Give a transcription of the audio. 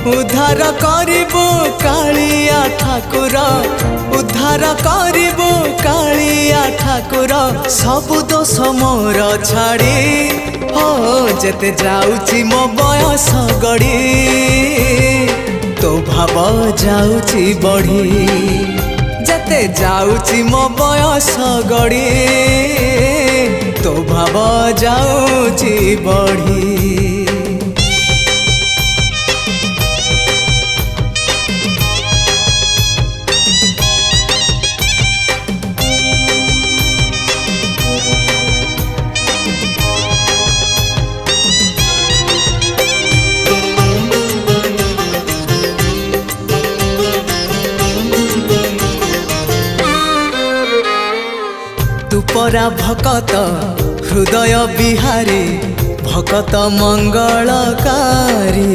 उद्धार करिबो कालिया ठाकुर उद्धार करिबो कालिया ठाकुर सबु दोष मोर छाड़ी हो जेते जाउची मो बयस गड़ी तो भाव जाउची बढ़ी जेते जाउची मो बयस गड़ी तो भाव जाउची बढ़ी। तुपरा भकत हृदय बिहारी भकत मंगलकारी